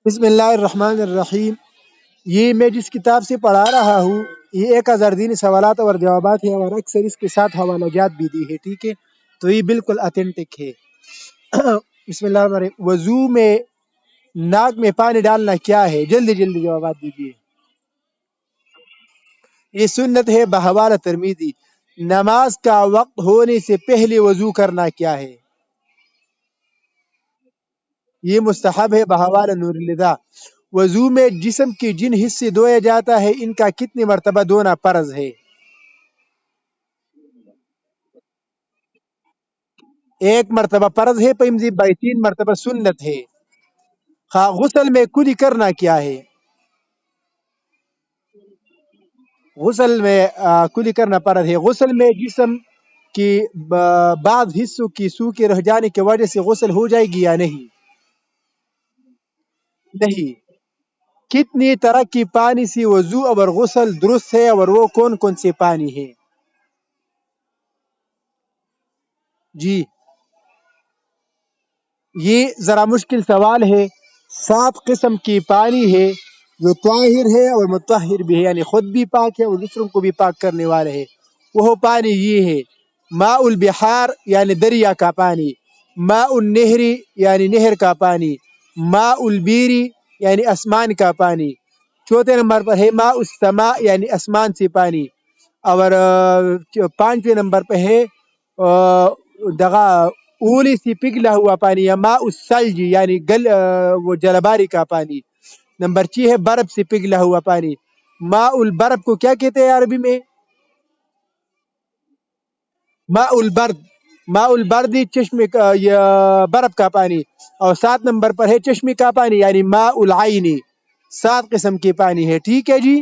بسم اللہ الرحمن الرحیم. یہ میں جس کتاب سے پڑھا رہا ہوں یہ 1000 دینی سوالات اور جوابات ہے، اور اکثر اس کے ساتھ حوالہ جات بھی دی ہے. ٹھیک ہے، تو یہ بالکل اتھینٹک ہے. بسم اللہ الرحمن الرحیم. وضو میں ناک میں پانی ڈالنا کیا ہے؟ جلدی جلدی جوابات دیجیے. یہ سنت ہے بحوالہ ترمذی. نماز کا وقت ہونے سے پہلے وضو کرنا کیا ہے؟ یہ مستحب ہے بحوالہ نور الہدیٰ. وضو میں جسم کے جن حصے دھویا جاتا ہے ان کا کتنی مرتبہ دھونا فرض ہے؟ ایک مرتبہ فرض ہے، پمزی بائی 3 مرتبہ سنت ہے. ہاں، غسل میں کلی کرنا کیا ہے؟ غسل میں کلی کرنا فرض ہے. غسل میں جسم کی بعض حصوں کی سوکھے رہ جانے کی وجہ سے غسل ہو جائے گی یا نہیں؟ نہیں. کتنی طرح کی پانی سے وضو اور غسل درست ہے اور وہ کون کون سے پانی ہے؟ جی، یہ ذرا مشکل سوال ہے. 7 قسم کی پانی ہے جو طاہر ہے اور مطہر بھی ہے، یعنی خود بھی پاک ہے اور دوسروں کو بھی پاک کرنے والے ہے. وہ پانی یہ ہے: ماء البحار یعنی دریا کا پانی، ماء النہری یعنی نہر کا پانی، ماء البیری یعنی آسمان کا پانی. چوتھے نمبر پر ہے ماء السماء یعنی آسمان سے پانی. اور 5ویں نمبر پہ ہے دغا اولی سے پگھلا ہوا پانی یا ماء الثلج یعنی وہ جلباری کا پانی. نمبر 6 ہے برف سے پگھلا ہوا پانی. ماء البرف کو کیا کہتے ہیں عربی میں؟ ماء البرد. ماء البرد چشمے کا برف کا پانی. اور 7 نمبر پر ہے چشمے کا پانی یعنی ماء العین. 7 قسم کی پانی ہے. ٹھیک ہے جی.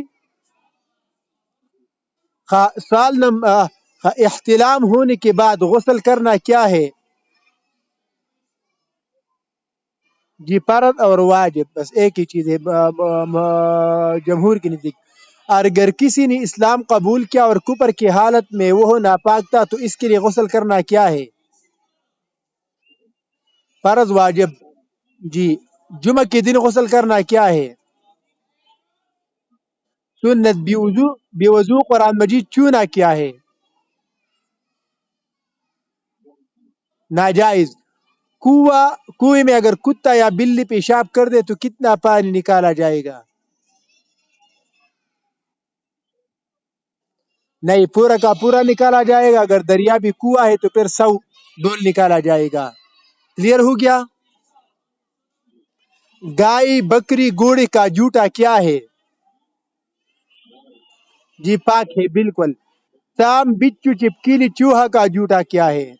سال نمبر احتلام ہونے کے بعد غسل کرنا کیا ہے؟ جی، فرض اور واجب بس ایک ہی چیز ہے جمہور کے نزدیک. اور اگر کسی نے اسلام قبول کیا اور کفر کی حالت میں وہ ناپاک تھا تو اس کے لیے غسل کرنا کیا ہے؟ فرض واجب. جی. جمعہ کے دن غسل کرنا کیا ہے؟ سنت. بے وضو قرآن مجید چونا کیا ہے؟ ناجائز. کنویں میں اگر کتا یا بلی پیشاب کر دے تو کتنا پانی نکالا جائے گا؟ نہیں، پورا کا پورا نکالا جائے گا. اگر دریا بھی کنواں ہے تو پھر 100 ڈول نکالا جائے گا. کلیئر ہو گیا؟ گائے بکری گھوڑے کا جوتا کیا ہے؟ جی پاک ہے بالکل. سام بچو چپکیلی چوہا کا جوتا کیا ہے؟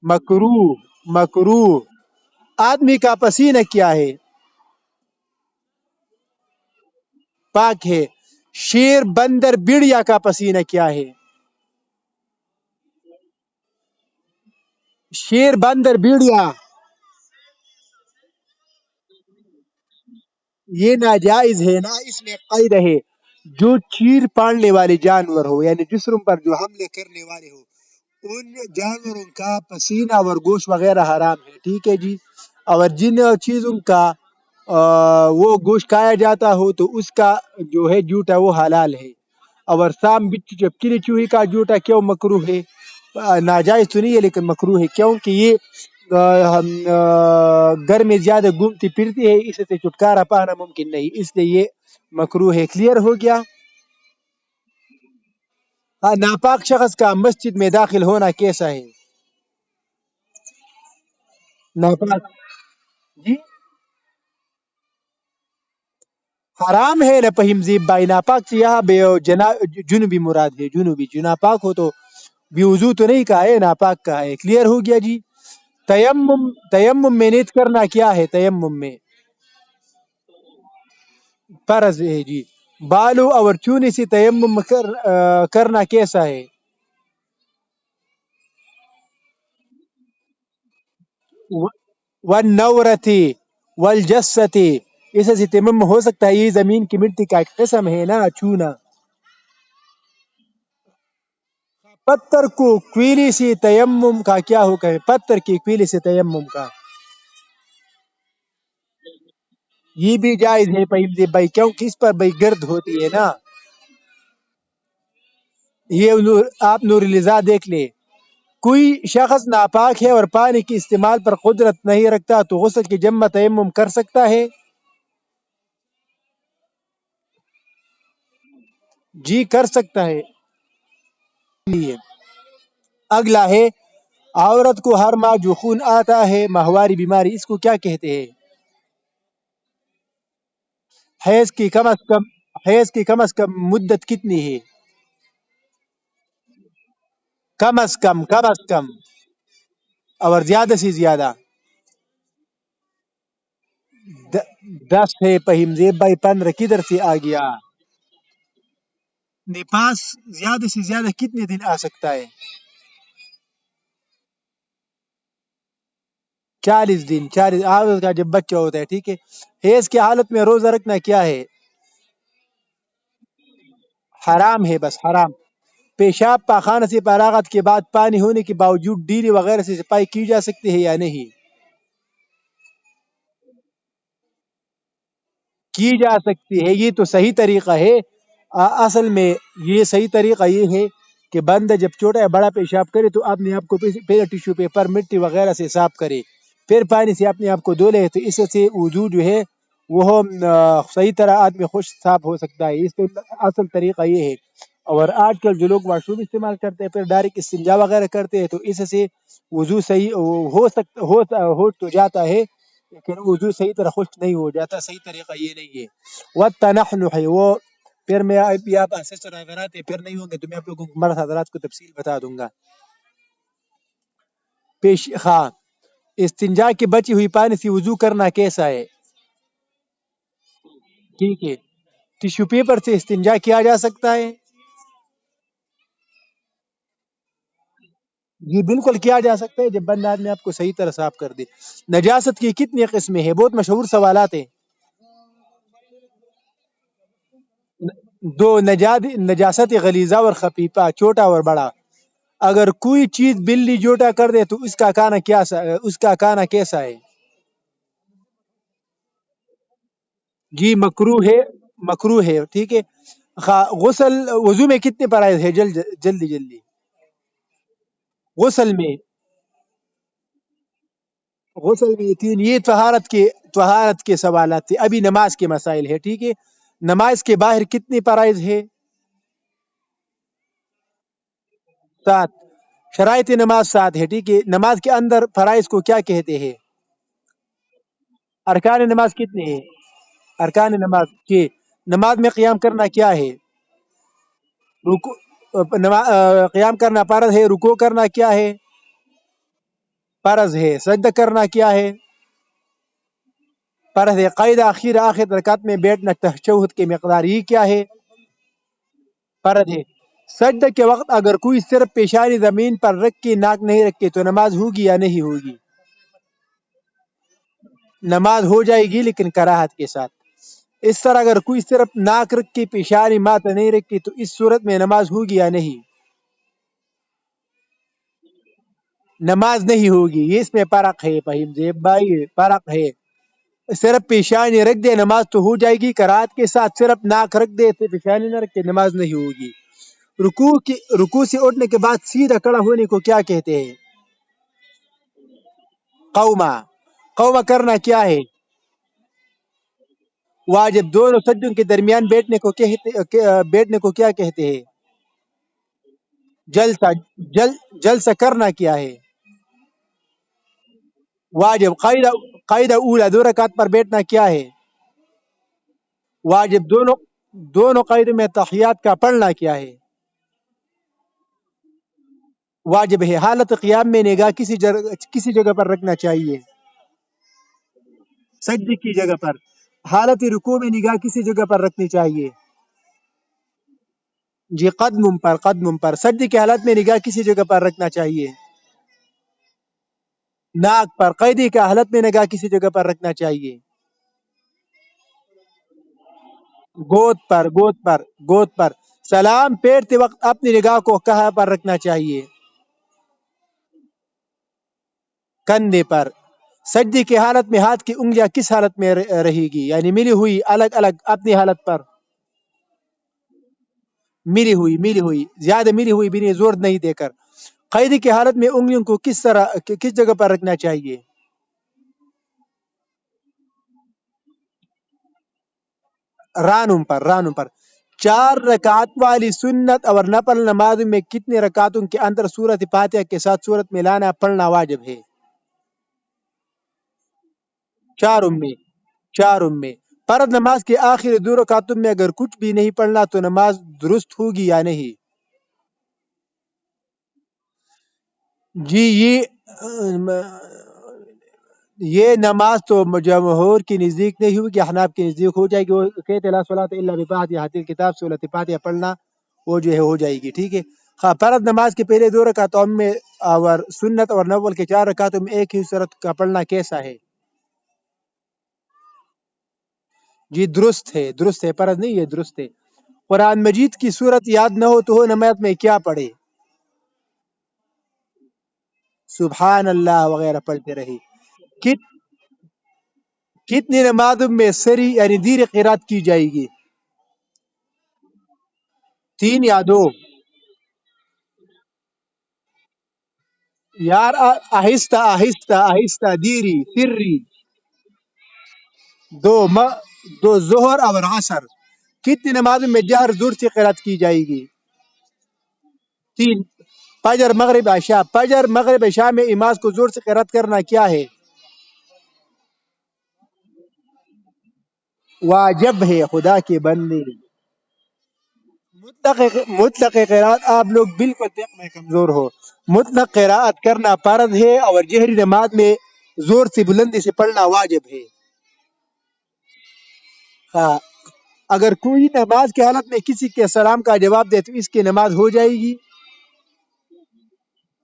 مکروہ. مکروہ. آدمی کا پسینہ کیا ہے؟ پاک ہے. شیر بندر بڑیا کا پسینہ کیا ہے؟ شیر بندر بڑیا یہ ناجائز ہے نا. اس میں قید ہے جو چیر پاڑنے والے جانور ہو یعنی جسم پر جو حملے کرنے والے ہو ان جانوروں کا پسینہ اور گوشت وغیرہ حرام ہے. ٹھیک ہے جی. اور جن چیزوں کا وہ گوشت کھایا جاتا ہو تو اس کا جو ہے جوتا وہ حلال ہے. اور سام بچ چپکلی چوہی کا جوتا کیوں مکروہ ہے؟ ناجائز تو نہیں ہے لیکن مکروہ ہے کیونکہ یہ گھر میں زیادہ گھومتی پھرتی ہے، اس سے چھٹکارا پانا ممکن نہیں، اس لیے یہ مکروہ ہے. کلیئر ہو گیا؟ ہاں، ناپاک شخص کا مسجد میں داخل ہونا کیسا ہے؟ ناپاک. جی حرام ہے نہ پہم زیب بائی. ناپاک سے یہاں بے جنوبی مراد ہے. جنوبی جو ناپاک ہو تو بھی وضو تو نہیں کہا ہے، ناپاک کہا ہے. کلیئر ہو گیا جی. تیمم. تیمم میں نیت کرنا کیا ہے؟ تیمم میں فرض ہے جی. بالو اور چونے سے تیمم کرنا کیسا ہے؟ والنورتی والجستی. اس سے تیمم ہو سکتا ہے. یہ زمین کی مٹی کا ایک قسم ہے نا چونا. پتھر کو کویلی سے تیمم کا کیا حکم ہے؟ پتھر کی کویلی سے تیمم کا یہ بھی جائز ہے بھائی، کیونکہ اس پر بھائی گرد ہوتی ہے نا. یہ آپ نور الزا دیکھ لے. کوئی شخص ناپاک ہے اور پانی کے استعمال پر قدرت نہیں رکھتا تو غسل کی جمع تیمم کر سکتا ہے؟ جی کر سکتا ہے. لیے اگلا ہے، عورت کو ہر ماہ جو خون آتا ہے ماہواری بیماری، اس کو کیا کہتے ہیں؟ حیض کی کم از کم حیض کی کم از کم مدت کتنی ہے؟ کم از کم، کم از کم، اور زیادہ سے زیادہ؟ 10 ہے فہیم زیب بھائی، 15 کدھر سے آ گیا؟ نپاس زیادہ سے زیادہ کتنے دن آ سکتا ہے؟ 40 دن. 40 عورت کا جب بچہ ہوتا ہے، ٹھیک ہے. حیض کی حالت میں روزہ رکھنا کیا ہے؟ حرام ہے، بس حرام. پیشاب پاخانہ سے فراغت کے بعد پانی ہونے کے باوجود ڈیری وغیرہ سے صفائی کی جا سکتی ہے یا نہیں؟ کی جا سکتی ہے، یہ تو صحیح طریقہ ہے. اصل میں یہ صحیح طریقہ یہ ہے کہ بندہ جب چھوٹا یا بڑا پیشاب کرے تو اپنے آپ کو پہلے ٹیشو پیپر مٹی وغیرہ سے صاف کرے، پھر پانی سے اپنے آپ کو دھو لے، تو اس سے وضو جو ہے وہ صحیح طرح آدمی خوش صاف ہو سکتا ہے. اس پہ اصل طریقہ یہ ہے. اور آج کل جو لوگ واش روم استعمال کرتے ہیں پھر ڈائریکٹ استنجا وغیرہ کرتے ہیں، تو اس سے وضو صحیح ہو سکتا ہو تو جاتا ہے، لیکن وضو صحیح طرح خشک نہیں ہو جاتا. صحیح طریقہ یہ نہیں ہے. والتنحنح ہے وہ، پھر میں آپ اسسر حضرات پھر نہیں ہوں گے تو میں آپ لوگوں کو مرد حضرات کو تفصیل بتا دوں گا. پیش خواہ استنجا کی بچی ہوئی پانی سے وضو کرنا کیسا ہے؟ ٹھیک ہے. ٹیشو پیپر سے استنجا کیا جا سکتا ہے؟ جی بالکل کیا جا سکتا ہے، جب بندہ آدمی آپ کو صحیح طرح صاف کر دے. نجاست کی کتنی قسمیں ہیں؟ بہت مشہور سوالات ہیں. دو، نجاست غلیظہ اور خفیفہ، چھوٹا اور بڑا. اگر کوئی چیز بلی جوٹا کر دے تو اس کا کانا کیسا ہے؟ جی مکرو ہے، مکرو ہے، ٹھیک ہے. غسل وضو میں کتنے فرائض ہے؟ جلدی جلدی. غسل میں غسل میں تین. یہ طہارت کے سوالات تھے. ابھی نماز کے مسائل ہے، ٹھیک ہے. نماز کے باہر کتنی فرائض ہے؟ 7. شرائط نماز 7 ہے، ٹھیک ہے. نماز کے اندر فرائض کو کیا کہتے ہیں؟ ارکان نماز کتنے ہیں؟ ارکان نماز کے نماز میں قیام کرنا کیا ہے؟ رکو قیام کرنا فرض ہے. رکوع کرنا کیا ہے؟ فرض ہے. سجدہ کرنا کیا ہے؟ فرض ہے. قید آخر رکعت میں بیٹھنا تشہد کی مقدار یہ کیا ہے؟ فرض ہے. سجدہ کے وقت اگر کوئی صرف پیشانی زمین پر رکھ کے ناک نہیں رکھے تو نماز ہوگی یا نہیں ہوگی؟ نماز ہو جائے گی لیکن کراہت کے ساتھ. اس طرح اگر کوئی صرف ناک رکھ کے پیشانی ماتھ نہیں رکھی تو اس صورت میں نماز ہوگی یا نہیں؟ نماز نہیں ہوگی. یہ اس میں فرق ہے فہیم زیب بھائی، فرق ہے. صرف پیشانی رکھ دے نماز تو ہو جائے گی کراہت کے ساتھ، صرف ناک رکھ دے تو پیشانی نہ رکھ کے نماز نہیں ہوگی. رکوع سے اٹھنے کے بعد سیدھا کھڑا ہونے کو کیا کہتے ہیں؟ قوما. قوما کرنا کیا ہے؟ واجب. دونوں سجدوں کے درمیان بیٹھنے کو کیا کہتے ہیں؟ جلسہ. جلسہ کرنا کیا ہے؟ واجب. قاعدہ اولا 2 رکعت پر بیٹھنا کیا ہے؟ واجب. دونوں قاعدوں میں تحیات کا پڑھنا کیا ہے؟ واجب ہے. حالت قیام میں نگاہ کسی جگہ پر رکھنا چاہیے؟ سجدے کی جگہ پر. حالت رکوع میں نگاہ کسی جگہ پر رکھنی چاہیے؟ جی قدم پر. سجدے کی حالت میں نگاہ کسی جگہ پر رکھنا چاہیے؟ ناک پر. قیدی کی حالت میں نگاہ کسی جگہ پر رکھنا چاہیے؟ گود پر. سلام پھیرتے وقت اپنی نگاہ کو کہاں پر رکھنا چاہیے؟ کندھے پر. سجدے کی حالت میں ہاتھ کی انگلیاں کس حالت میں رہے گی؟ یعنی ملی ہوئی الگ الگ اپنی حالت پر، ملی ہوئی زیادہ ملی ہوئی بھی نہیں، زور نہیں دے کر. قیدی کی حالت میں انگلیوں کو کس طرح کس جگہ پر رکھنا چاہیے؟ رانوں پر. 4 رکعت والی سنت اور نفل نماز میں کتنے رکعتوں کے اندر سورت فاتحہ کے ساتھ سورت ملانا پڑھنا واجب ہے؟ چاروں میں. چاروں میں. فرض نماز کے آخری 2 رکعتوں میں اگر کچھ بھی نہیں پڑھنا تو نماز درست ہوگی یا نہیں؟ جی یہ نماز تو جمہور کی نزدیک نہیں ہوگی، احناف کی نزدیک ہو جائے گی. وہ کہتے لا صلاۃ الا بفاتحہ کتاب سورۃ فاتحہ پڑھنا وہ جو ہے ہو جائے گی. ٹھیک ہے. ہاں فرض نماز کے پہلے 2 رکعتوں میں اور سنت اور نول کے 4 رکعتوں میں ایک ہی صورت کا پڑھنا کیسا ہے؟ جی درست ہے، درست ہے، فرض نہیں ہے، درست ہے. قرآن مجید کی صورت یاد نہ ہو تو وہ نماز میں کیا پڑھے؟ سبحان اللہ وغیرہ پڑھتے رہی. کت کتنی نمازوں میں سری یعنی دیر قرات کی جائے گی؟ 3 یا 2؟ یار آہستہ آہستہ آہستہ دیری سری. دو دو ظہر اور عصر. کتنی نمازوں میں جہر زور سے قرات کی جائے گی؟ 3. فجر مغرب عشاء. فجر مغرب عشاء میں امام کو زور سے قرات کرنا کیا ہے؟ واجب ہے خدا کے بندے. مطلق قرات آپ لوگ بالکل فقہ میں کمزور ہو. مطلق قرات کرنا فرض ہے اور جہری نماز میں زور سے بلندی سے پڑھنا واجب ہے. ہاں اگر کوئی نماز کی حالت میں کسی کے سلام کا جواب دے تو اس کی نماز ہو جائے گی؟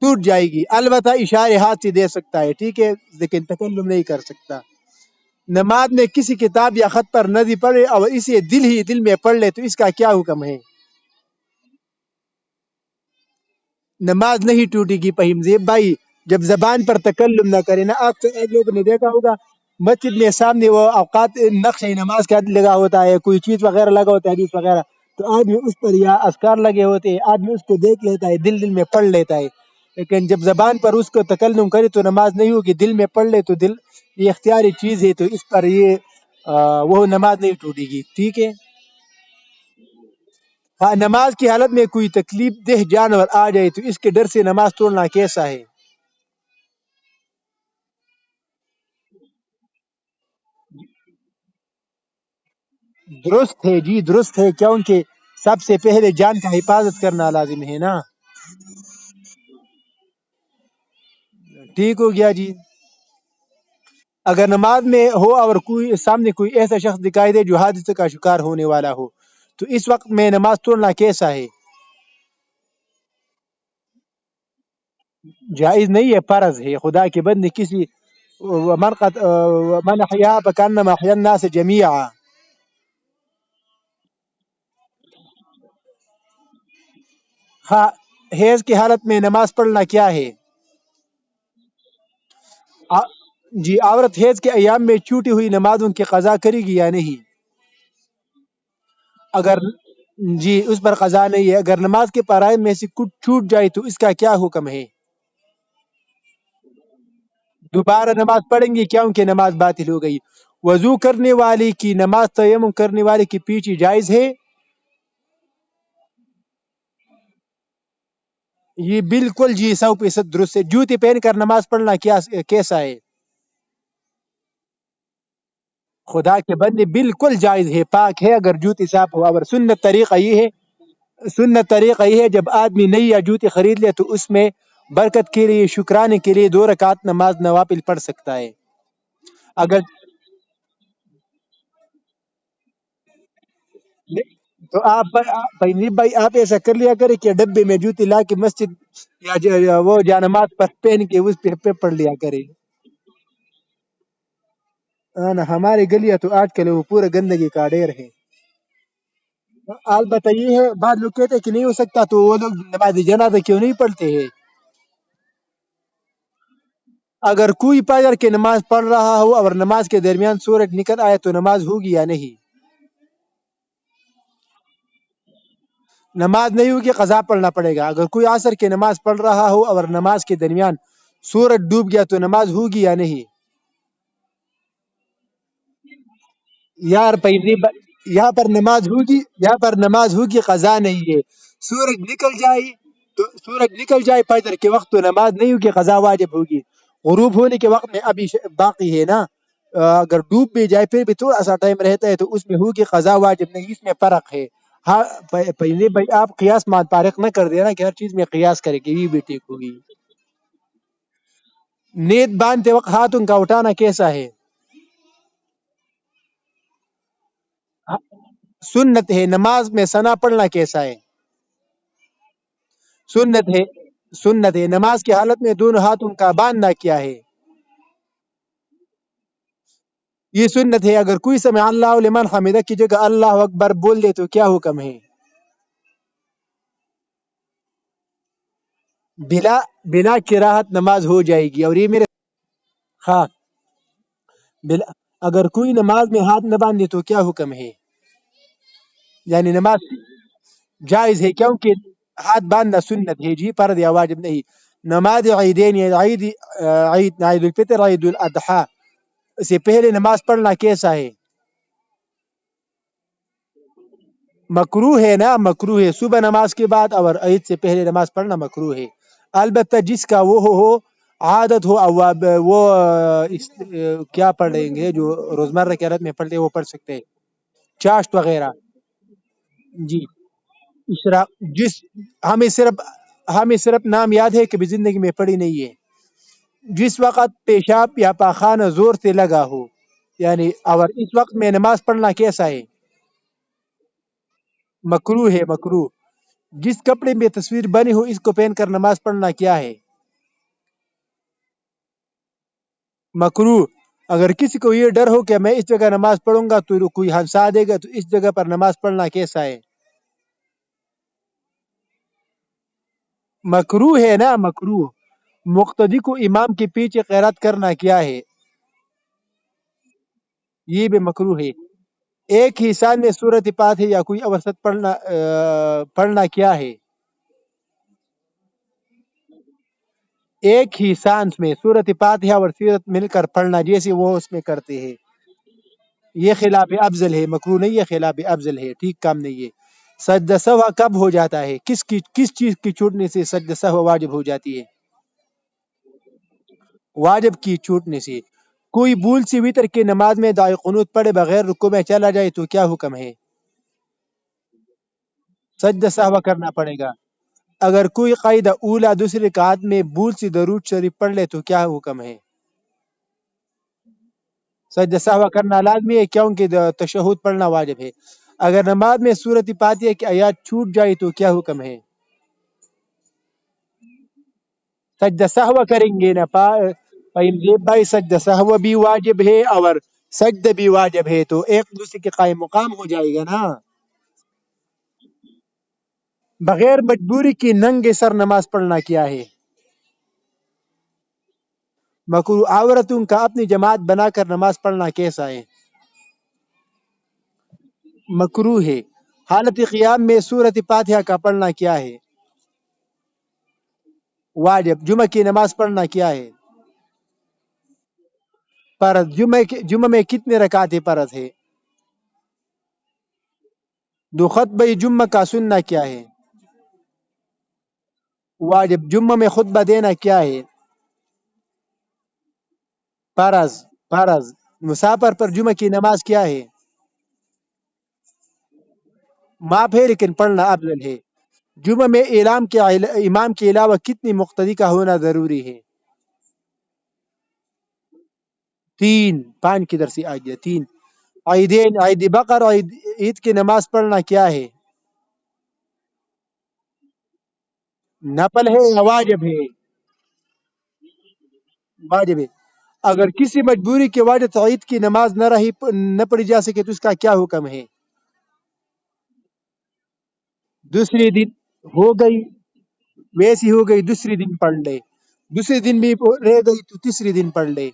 ٹوٹ جائے گی. البتہ اشارے ہاتھ سے دے سکتا ہے، ٹھیک ہے، لیکن تکلم نہیں کر سکتا. نماز میں کسی کتاب یا خط پر ندی پڑھے اور اسے دل ہی دل میں پڑھ لے تو اس کا کیا حکم ہے؟ نماز نہیں ٹوٹے گی. فہیم زیب بھائی جب زبان پر تکلم نہ کرے نا، آپ لوگوں نے دیکھا ہوگا مسجد میں سامنے وہ اوقات نقش نماز کا لگا ہوتا ہے، کوئی چیز وغیرہ لگا ہوتا ہے، حدیث وغیرہ، تو آدمی اس پر یا اذکار لگے ہوتے ہیں، آدمی اس کو دیکھ لیتا ہے، دل دل میں پڑھ لیتا ہے. لیکن جب زبان پر اس کو تکلم کرے تو نماز نہیں ہوگی. دل میں پڑھ لے تو دل یہ اختیاری چیز ہے، تو اس پر یہ وہ نماز نہیں ٹوٹے گی. ٹھیک ہے. ہاں نماز کی حالت میں کوئی تکلیف دہ جانور آ جائے تو اس کے ڈر سے نماز توڑنا کیسا ہے؟ درست ہے جی، درست ہے، کیونکہ سب سے پہلے جان کا حفاظت کرنا لازم ہے نا. ٹھیک ہو گیا جی. اگر نماز میں ہو اور کوئی سامنے کوئی ایسا شخص دکھائی دے جو حادثے کا شکار ہونے والا ہو تو اس وقت میں نماز توڑنا کیسا ہے؟ جائز نہیں ہے، فرض ہے. خدا کے بندے کسی من احیا فکانما احیا الناس جميعا. ہاں حیض کی حالت میں نماز پڑھنا کیا ہے؟ آ- جی عورت حیض کے ایام میں چھوٹی ہوئی نمازوں کی قضا کرے گی یا نہیں؟ اگر جی اس پر قضا نہیں ہے. اگر نماز کے فرائض میں سے کچھ چھوٹ جائے تو اس کا کیا حکم ہے؟ دوبارہ نماز پڑھیں گے کیونکہ نماز باطل ہو گئی. وضو کرنے والے کی نماز تیمم کرنے والے کی پیچھے جائز ہے؟ یہ بالکل جی 100% درست ہے. جوتے پہن کر نماز پڑھنا کیا کیسا ہے؟ خدا کے بندے بالکل جائز ہے، پاک ہے اگر جوتی صاف ہو. اور سنت طریقہ یہ ہے جب آدمی نئی یا جوتی خرید لے تو اس میں برکت کے لیے شکرانے کے لیے 2 رکعت نماز نوافل پڑھ سکتا ہے. اگر تو بھائی آپ ایسا کر لیا کرے کہ ڈبے میں جوتی لا کے مسجد یا وہ جانماز پر پہن کے اس پہ پڑھ لیا کرے. ہاں نا ہمارے گلیاں تو آج کل وہ پورے گندگی کا ڈھیر ہے. البتہ یہ ہے بعض لوگ کہتے ہیں کہ نہیں ہو سکتا تو وہ لوگ نماز جنازہ کیوں نہیں پڑھتے ہیں؟ اگر کوئی فجر کی نماز پڑھ رہا ہو اور نماز کے درمیان سورج نکل آئے تو نماز ہوگی یا نہیں؟ نماز نہیں ہوگی، قضا پڑھنا پڑے گا. اگر کوئی عصر کی نماز پڑھ رہا ہو اور نماز کے درمیان سورج ڈوب گیا تو نماز ہوگی یا نہیں؟ یار پہلی یہاں پر نماز ہوگی، یہاں پر نماز ہوگی، قضا نہیں ہے. سورج نکل جائے فجر کے وقت تو نماز نہیں ہوگی، قضا واجب ہوگی. غروب ہونے کے وقت میں ابھی باقی ہے نا. اگر ڈوب بھی جائے پھر بھی تھوڑا سا ٹائم رہتا ہے تو اس میں ہوگی، قضا واجب نہیں. اس میں فرق ہے. ہاں پہلے بھائی آپ قیاس مات فارق نہ کر دینا کہ ہر چیز میں قیاس کرے کہ یہ بھی ٹھیک ہوگی. نیت باندھتے وقت ہاتھوں کا اٹھانا کیسا ہے؟ سنت ہے. نماز میں ثنا پڑھنا کیسا ہے؟ سنت ہے. سنت ہے. نماز کی حالت میں دونوں ہاتھوں کا باندھنا کیا ہے؟ یہ سنت ہے. اگر کوئی سمع اللہ لمن حمدہ کی جگہ اللہ اکبر بول دے تو کیا حکم ہے؟ بلا بنا کراہت نماز ہو جائے گی. اور یہ میرے ہاں بلا اگر کوئی نماز میں ہاتھ نہ باندھے تو کیا حکم ہے؟ یعنی نماز جائز ہے کیونکہ ہاتھ باندھنا سنت ہے جی، فرض یا واجب نہیں. نماز عیدین یا عید الفطر، عید الاضحیٰ سے پہلے نماز پڑھنا کیسا ہے؟ مکرو ہے نا، مکرو ہے. صبح نماز کے بعد اور عید سے پہلے نماز پڑھنا مکرو ہے. البتہ جس کا وہ ہو عادت ہو وہ کیا پڑھیں گے جو روزمرہ کی حالت میں پڑھتے وہ پڑھ سکتے ہیں. چاشت وغیرہ. جی اشراق جس ہمیں صرف نام یاد ہے کبھی زندگی میں پڑھی نہیں ہے. جس وقت پیشاب یا پاخانہ زور سے لگا ہو، یعنی اور اس وقت میں نماز پڑھنا کیسا ہے؟ مکرو ہے، مکرو. جس کپڑے میں تصویر بنی ہو اس کو پہن کر نماز پڑھنا کیا ہے؟ مکرو. اگر کسی کو یہ ڈر ہو کہ میں اس جگہ نماز پڑھوں گا تو کوئی ہنسا دے گا تو اس جگہ پر نماز پڑھنا کیسا ہے؟ مکرو ہے نا، مکرو. مقتدی کو امام کے پیچھے قرات کرنا کیا ہے؟ یہ بھی مکرو ہے. ایک ہی سال میں صورت پات ہے یا کوئی اوسط پڑھنا کیا ہے؟ ایک ہی سانس میں صورت فاتحہ اور سیرت مل کر پڑھنا جیسے وہ اس میں کرتے ہیں. یہ خلاف افضل ہے، مکرو نہیں ہے، خلاف افضل ہے، ٹھیک کام نہیں ہے. سجدہ سہو کب ہو جاتا ہے؟ کس چیز کی چھوٹنے سے سجدہ سہو واجب ہو جاتی ہے؟ واجب کی چھوٹنے سے. کوئی بھول سے وتر کی نماز میں دعائے قنوت پڑھے بغیر رکوع میں چلا جائے تو کیا حکم ہے؟ سجدہ سہو کرنا پڑے گا. اگر کوئی قاعدہ اولا دوسری رکعت میں بھول سے درود شریف پڑھ لے تو کیا حکم ہے؟ سجدہ سہو کرنا لازمی ہے کیونکہ تشہد پڑھنا واجب ہے. اگر نماز میں سورت فاتحہ کی آیات چھوٹ جائے تو کیا حکم ہے؟ سجدہ سہو کریں گے نا بھائی، سجدہ سہو بھی واجب ہے اور سجدہ بھی واجب ہے تو ایک دوسرے کے قائم مقام ہو جائے گا نا. بغیر مجبوری کی ننگے سر نماز پڑھنا کیا ہے؟ مکرو. عورتوں کا اپنی جماعت بنا کر نماز پڑھنا کیسا ہے؟ مکرو ہے. حالت قیام میں سورت فاتحہ کا پڑھنا کیا ہے؟ واجب. جمعہ کی نماز پڑھنا کیا ہے؟ فرض. جمعہ میں کتنے رکعت فرض ہے؟ دو. خطبہ جمعہ کا سننا کیا ہے؟ واجب. جمعہ میں خطبہ دینا کیا ہے؟ فرض. فرض. مسافر پر جمعہ کی نماز کیا ہے؟ معاف ہے لیکن پڑھنا افضل ہے. جمعہ میں امام کے علاوہ کتنی مقتدی کا ہونا ضروری ہے؟ تین. پانچ کی در سے آ گیا تین. عیدین، عید بقر اور عید کی نماز پڑھنا کیا ہے؟ نفل ہے یا واجب ہے؟ واجب ہے. اگر کسی مجبوری کی وجہ سے عید کی نماز نہ پڑھی جا سکے تو اس کا کیا حکم ہے؟ دوسری دن ہو گئی، ویسی ہو گئی دوسری دن پڑھ لے. دوسرے دن بھی رہ گئی تو تیسری دن پڑھ لے.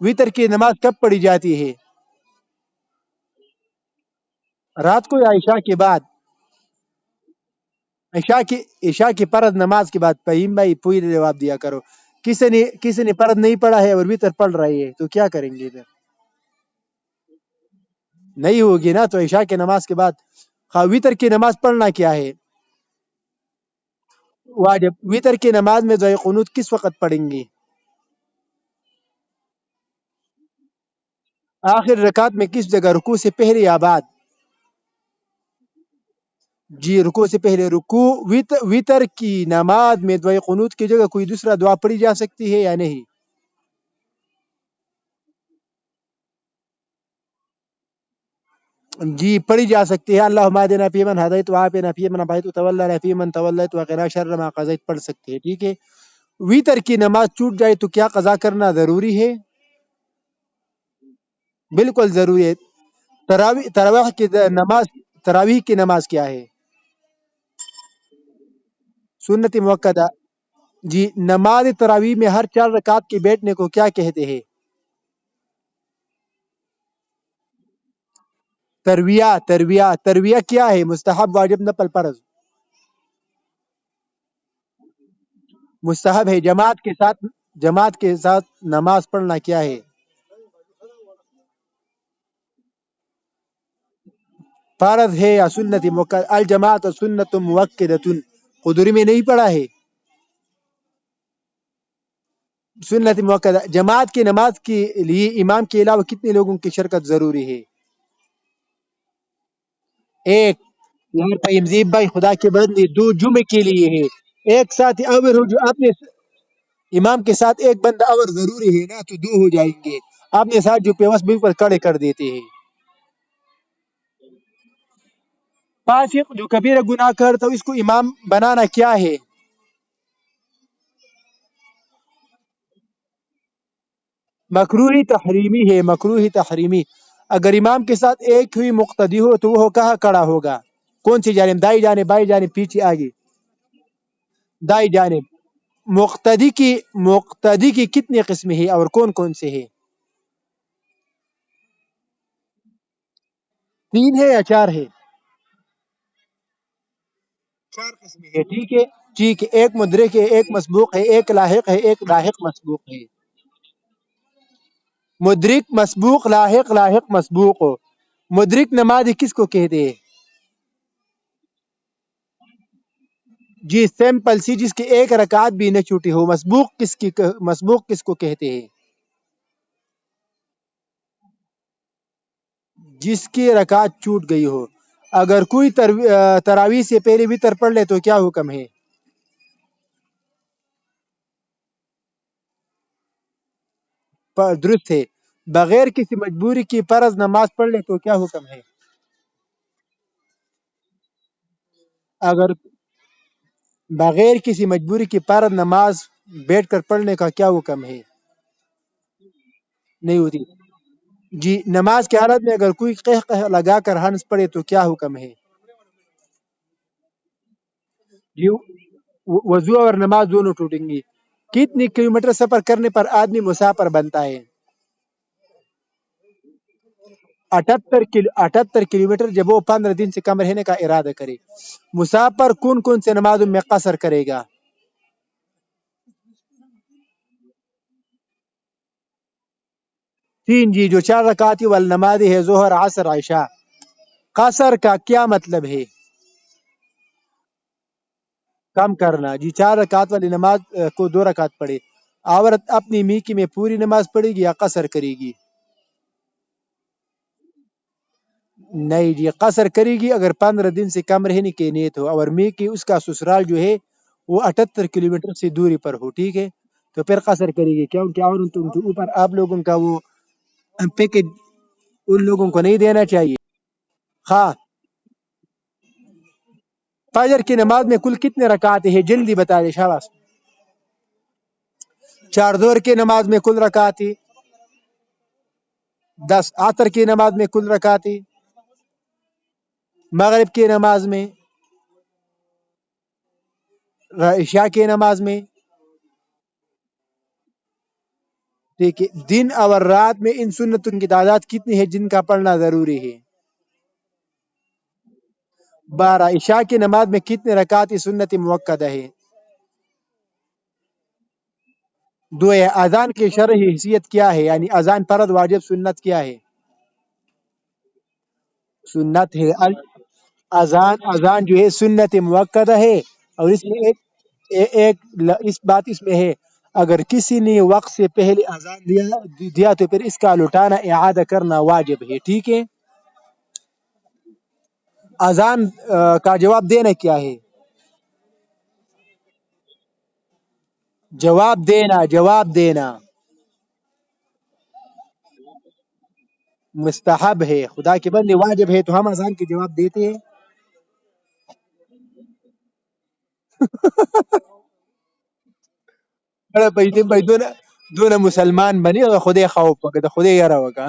وطر کی نماز کب پڑھی جاتی ہے؟ رات کو یا عشاء کے بعد؟ عشاء کی فرض نماز کے بعد. فہیم بھائی پوری جواب دیا کرو. کسی نے فرض نہیں پڑھا ہے اور وطر پڑھ رہی ہے تو کیا کریں گے ادھر؟ نہیں ہوگی نا. تو عشاء کی نماز کے بعد. ہاں وطر کی نماز پڑھنا کیا ہے؟ واجب. وطر کی نماز میں دعائے قنوت کس وقت پڑھیں گی؟ آخر رکعت میں کس جگہ؟ رکوع سے پہلے یا بعد؟ جی رکوع سے پہلے. وطر کی نماز میں دعائے قنوت کی جگہ کوئی دوسرا دعا پڑھی جا سکتی ہے یا نہیں؟ جی پڑھی جا سکتی ہے. اللہم اہدنا فیمن ہدیت وعافنا فیمن عافیت وتولنا فیمن تولیت وقنا شر ما قضیت پڑھ سکتے ہیں. ٹھیک ہے. وطر کی نماز چھوٹ جائے تو کیا قضا کرنا ضروری ہے؟ بالکل ضروری ہے. تراویح کی نماز کیا ہے؟ سنت موقدہ. جی نماز تراویح میں ہر 4 رکعت کے بیٹھنے کو کیا کہتے ہیں؟ ترویہ کیا ہے؟ مستحب، واجب، نفل، فرض؟ مستحب ہے. جماعت کے ساتھ نماز پڑھنا کیا ہے؟ فرض ہے یا سنت موقع؟ الجماعت سنت موقدۃ. قدری میں نہیں پڑھا ہے؟ سنت موقع. جماعت کی نماز کے لیے امام کے علاوہ کتنے لوگوں کی شرکت ضروری ہے؟ ایک. یار تہذیب بھائی خدا کے بدلے 2 جمعے کے لیے ہے. ایک ساتھ اور ہو جو آپ نے امام کے ساتھ ایک بندہ اور ضروری ہے نا تو 2 ہو جائیں گے. آپ نے ساتھ جو پیوس بالکل کڑے کر دیتے ہیں. فاسق جو کبیرہ گناہ کرتا اس کو امام بنانا کیا ہے؟ مکروہی تحریمی ہے. مکروہی تحریمی. اگر امام کے ساتھ ایک ہوئی مقتدی ہو تو وہ کہاں کھڑا ہوگا؟ کون سی جانب؟ دائیں جانب، بائیں جانب، پیچھے، آگے؟ دائیں جانب. مقتدی کی کتنی قسمیں ہیں اور کون کون سے ہیں؟ 3 ہے یا 4 ہے؟ 4 قسمیں ہے. ٹھیک ہے. ٹھیک ہے. ایک مدرک ہے، ایک مسبوق ہے، ایک لاحق ہے، ایک لاحق مسبوق ہے. مدرک، مسبوق، لاحق، مسبوق ہو. مدرک نماز کس کو کہتے ہیں؟ جی سمپل سی جس کی ایک رکعت بھی نہ چھوٹی ہو. مسبوق کس کو کہتے ہیں؟ جس کی رکعت چھوٹ گئی ہو. اگر کوئی تراویح سے پہلے وتر پڑھ لے تو کیا حکم ہے؟ درست ہے. بغیر کسی مجبوری کی فرض نماز پڑھ لے تو کیا حکم ہے؟ اگر بغیر کسی مجبوری کی فرض نماز بیٹھ کر پڑھنے کا کیا حکم ہے؟ نہیں ہوتی. جی نماز کی حالت میں اگر کوئی قہ قہ لگا کر ہنس پڑے تو کیا حکم ہے؟ جی وضو اور نماز دونوں ٹوٹیں گی. کتنی کلومیٹر سفر کرنے پر آدمی مسافر بنتا ہے؟ 78 کلومیٹر جب وہ 15 دن سے کم رہنے کا ارادہ کرے. مسافر کون کون سے نمازوں میں قصر کرے گا؟ 3. جی جو 4 رکعت والی نماز ہے ظہر، عصر، عشاء. قصر کا کیا مطلب ہے؟ کم کرنا. جی 4 رکعت والی نماز کو 2 رکعت پڑھے. عورت اپنی میکی میں پوری نماز پڑھے گی یا قصر کرے گی؟ نہیں جی قصر کرے گی اگر 15 دن سے کم رہنے کی نیت ہو اور میکی اس کا سسرال جو ہے وہ 78 کلومیٹر سے دوری پر ہو. ٹھیک ہے. تو پھر قصر کرے گی کیونکہ اور ان کے اوپر آپ لوگوں کا وہ پیکج ان لوگوں کو نہیں دینا چاہیے. ہاں. فجر کی نماز میں کل کتنے رکعت ہیں؟ جلدی بتا دے شاباش. 4. ظہر کی نماز میں کل رکعت ہے 10. عصر کی نماز میں کل رکعت ہے. مغرب کی نماز میں. عشاء کی نماز میں. ٹھیک ہے، دن اور رات میں ان سنتوں کی تعداد کتنی ہے جن کا پڑھنا ضروری ہے؟ 12۔ عشاء کی نماز میں کتنے رکعت سنت موقع ہے؟ 2 ہے۔ اذان کی شرعی حیثیت کیا ہے، یعنی اذان فرض واجب سنت کیا ہے؟ سنت ہے۔ اذان جو ہے سنت موقع ہے، اور اس میں اس بات اس میں ہے، اگر کسی نے وقت سے پہلے اذان دیا تو پھر اس کا لوٹانا اعادہ کرنا واجب ہے، ٹھیک ہے۔ اذان کا جواب دینا کیا ہے؟ جواب دینا مستحب ہے، خدا کے بندے واجب ہے تو ہم اذان کے جواب دیتے ہیں۔ بڑا پیسے بھائی دونوں مسلمان بنی اور خدے خوف وکړه خدے یاره وکړه.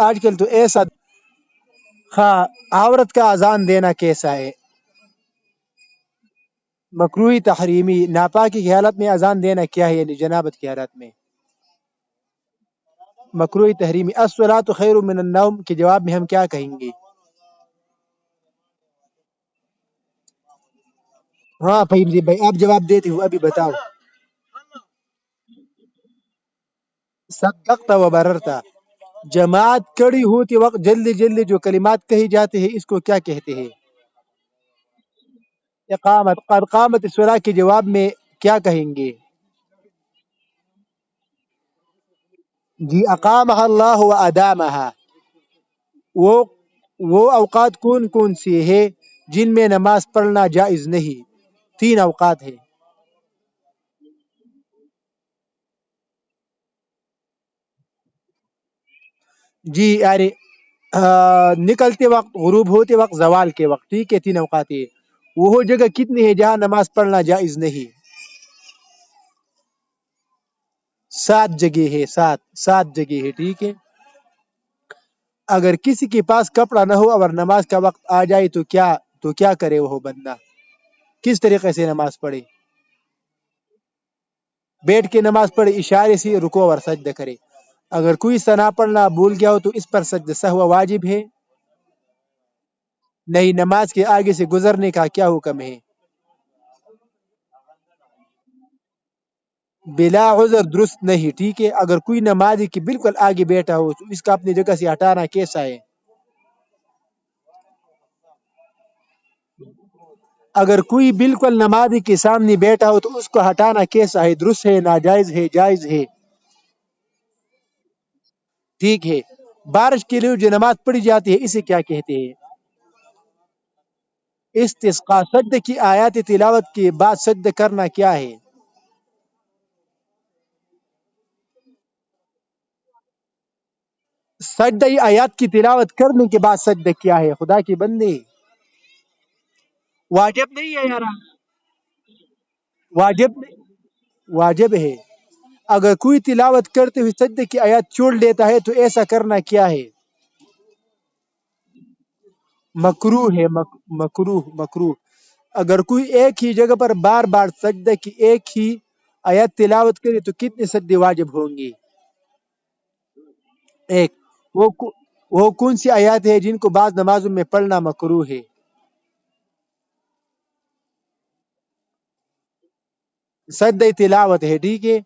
آج کل تو ایسا ہاں عورت کا اذان دینا کیسا ہے؟ مکروہی تحریمی، ناپاکی کی حالت میں اذان دینا کیا ہے، یعنی جنابت کی حالت میں؟ مکروہی تحریمی۔ الصلاۃ خیر من النوم کے جواب میں ہم کیا کہیں گے؟ ہاں فہیم جی بھائی آپ جواب دیتے ہو، ابھی بتاؤ۔ صدقت و بررتا، جماعت کڑی ہوتے وقت جلدی جلدی جو کلمات کہی جاتے ہیں اس کو کیا کہتے ہیں؟ اقامت۔ قد قامت الصلاۃ کے جواب میں کیا کہیں گے؟ جی اقامہ اللہ و ادامہ، وہ وہ اوقات کون کون سے ہیں جن میں نماز پڑھنا جائز نہیں؟ 3 اوقات ہیں۔ جی یعنی نکلتے وقت، غروب ہوتے وقت، زوال کے وقت، ٹھیک ہے، 3 اوقات ہے۔ وہ جگہ کتنی ہے جہاں نماز پڑھنا جائز نہیں؟ 7 جگہ ہے، 7 جگہ ہے، ٹھیک ہے۔ اگر کسی کے پاس کپڑا نہ ہو اور نماز کا وقت آ جائے تو کیا کرے وہ بندہ؟ کس طریقے سے نماز پڑھے؟ بیٹھ کے نماز پڑھے، اشارے سے رکوع اور سجدہ کرے۔ اگر کوئی ثنا پڑھنا بھول گیا ہو تو اس پر سجدہ سہو واجب ہے؟ نہیں، نماز کے آگے سے گزرنے کا کیا حکم ہے؟ بلا عذر درست نہیں، ٹھیک ہے۔ اگر کوئی نمازی کے بالکل آگے بیٹھا ہو تو اس کا اپنی جگہ سے ہٹانا کیسا ہے؟ اگر کوئی بالکل نمازی کے سامنے بیٹھا ہو تو اس کو ہٹانا کیسا ہے؟ درست ہے، ناجائز ہے، جائز ہے؟ ٹھیک ہے۔ بارش کے لیے جو نماز پڑھی جاتی ہے اسے کیا کہتے ہیں؟ استسقاء۔ سجدے کی آیات تلاوت کے بعد سجدہ کرنا کیا ہے؟ سجدہ آیات کی تلاوت کرنے کے بعد سجدہ کیا ہے، خدا کی بندے؟ واجب نہیں ہے یار، واجب واجب ہے۔ اگر کوئی تلاوت کرتے ہوئے سجدے کی آیات چھوڑ لیتا ہے تو ایسا کرنا کیا ہے؟ مکروہ ہے، مکروہ۔ اگر کوئی ایک ہی جگہ پر بار بار سجدہ کی ایک ہی آیت تلاوت کرے تو کتنے سجدے واجب ہوں گے؟ ایک۔ وہ کون سی آیات ہے جن کو بعض نمازوں میں پڑھنا مکروہ ہے؟ سجدہ تلاوت ہے، ٹھیک ہے،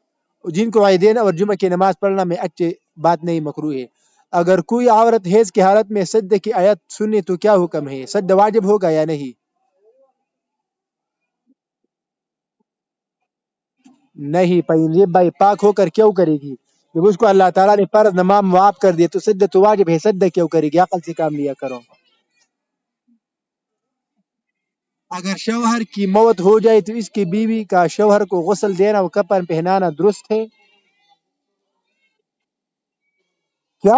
جن کو عیدین اور جمعہ کی نماز پڑھنا میں اچھے بات نہیں، مکروہ ہے۔ اگر کوئی عورت حیض کی حالت میں سجدہ کی آیت سنے تو کیا حکم ہے؟ سجدہ واجب ہوگا یا نہیں؟ نہیں پہلے بھائی پاک ہو کر کیوں کرے گی؟ جب اس کو اللہ تعالیٰ نے فرض نماز معاف کر دیا تو سجدہ تو واجب ہے، سجدہ کیوں کرے گی؟ عقل سے کام لیا کرو۔ اگر شوہر کی موت ہو جائے تو اس کی بیوی کا شوہر کو غسل دینا و کفن پہنانا درست ہے؟ کیا؟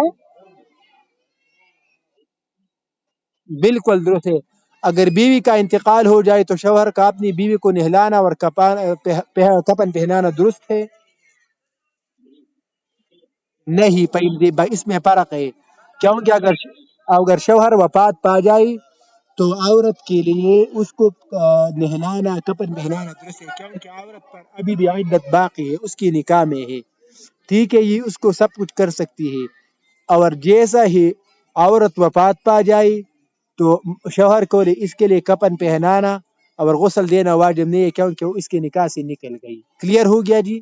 بالکل درست ہے۔ اگر بیوی کا انتقال ہو جائے تو شوہر کا اپنی بیوی کو نہلانا اور کفن پہنانا درست ہے؟ نہیں پہلے بھائی اس میں فرق ہے، کیونکہ اگر شوہر وفات پا جائے تو عورت کے لیے اس کو نہلانا کفن پہنانا درست ہے، کیونکہ عورت پر ابھی بھی عدت باقی ہے، اس کی نکاح میں ہے، ٹھیک ہے، یہ اس کو سب کچھ کر سکتی ہے۔ اور جیسا ہی عورت وفات پا جائے تو شوہر کو اس کے لیے کفن پہنانا اور غسل دینا واجب نہیں ہے، کیونکہ وہ اس کے نکاح سے نکل گئی۔ کلیئر ہو گیا جی؟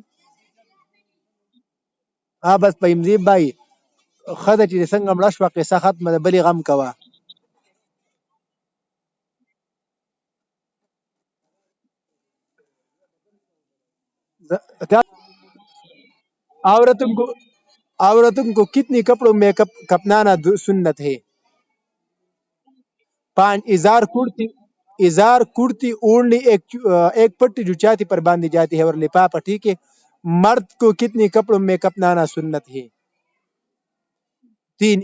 ہاں بس پیمزیب بھائی خدای چې څنګه مړه شوه قصه ختمه ده، بلې غم کوه. عورتوں کو عورتوں کو کتنی کپڑوں میں کپنانا سنت ہے؟ 5 ازار کرتی اوڑھنی، ایک پٹی جو چھاتی پر باندھی جاتی ہے اور لفافہ، ٹھیک ہے۔ مرد کو کتنی کپڑوں میں کپنانا سنت ہے؟ 3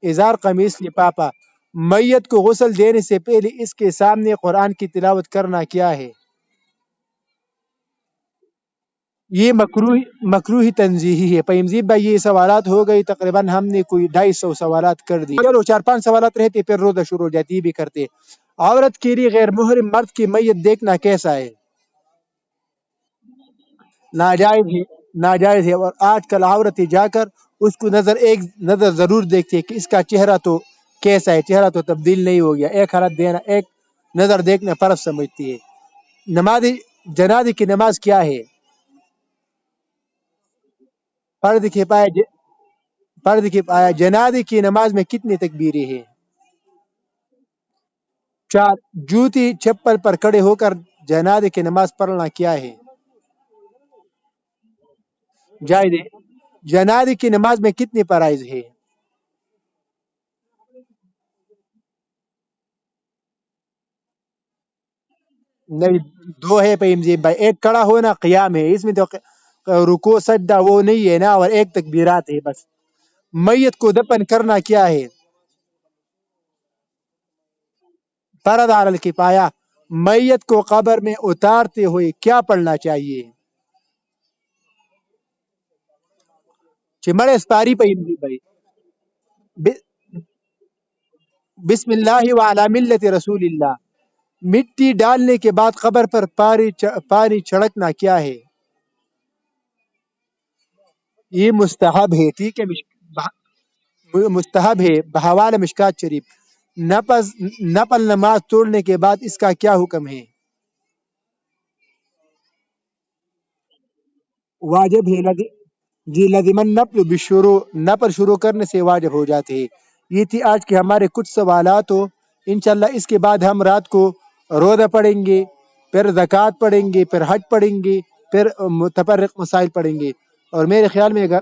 ازار قمیص لفافہ۔ میت کو غسل دینے سے پہلے اس کے سامنے قرآن کی تلاوت کرنا کیا ہے؟ یہ مکروہ تنزیہی ہے۔ پیمزیب بھائی یہ سوالات ہو گئی، تقریباً ہم نے کوئی 250 سوالات کر دی، چلو 4-5 سوالات رہتے پھر روزہ شروع ہو جاتی، یہ بھی کرتے۔ عورت کے لیے غیر محرم مرد کی میت دیکھنا کیسا ہے؟ ناجائز ہے، ناجائز ہے۔ اور آج کل عورتیں جا کر اس کو ایک نظر ضرور دیکھتی ہے کہ اس کا چہرہ تو کیسا ہے، چہرہ تو تبدیل نہیں ہو گیا، ایک حالت دینا، ایک نظر دیکھنا فرض سمجھتی ہے۔ نماز جنازے کی نماز کیا ہے؟ فرض کفایہ۔ جنازے کی نماز میں کتنی تکبیریں ہیں؟ 4۔ جوتی چپل پر کھڑے ہو کر جنازے کی نماز پڑھنا کیا ہے؟ جائز ہے۔ جنازے کی نماز میں کتنی فرائض ہے؟ نہیں، 2 ہے پیمزیب بھائی، ایک کھڑا ہونا قیام ہے، اس میں تو رکوع سجدہ وہ نہیں ہے نا، اور ایک تکبیرات ہے بس۔ میت کو دفن کرنا کیا ہے؟ فرض علی الکفایہ۔ میت کو قبر میں اتارتے ہوئے کیا پڑھنا چاہیے؟ چمڑے سپاری پیمزیب بھائی، بسم اللہ وعلی ملت رسول اللہ۔ مٹی ڈالنے کے بعد قبر پر پانی چھڑکنا کیا ہے؟ یہ مستحب ہے، ٹھیک ہے، مستحب ہے بحوالہ مشکات شریف۔ نفل نماز توڑنے کے بعد اس کا کیا حکم ہے؟ واجب ہے، جی لازمن نفل بشروع، نفل شروع کرنے سے واجب ہو جاتے ہیں۔ یہ تھی آج کے ہمارے کچھ سوالات ہو، انشاءاللہ اس کے بعد ہم رات کو روزہ پڑھیں گے، پھر زکوٰۃ پڑھیں گے، پھر حج پڑھیں گے، پھر متفرق مسائل پڑھیں گے۔ اور میرے خیال میں اگر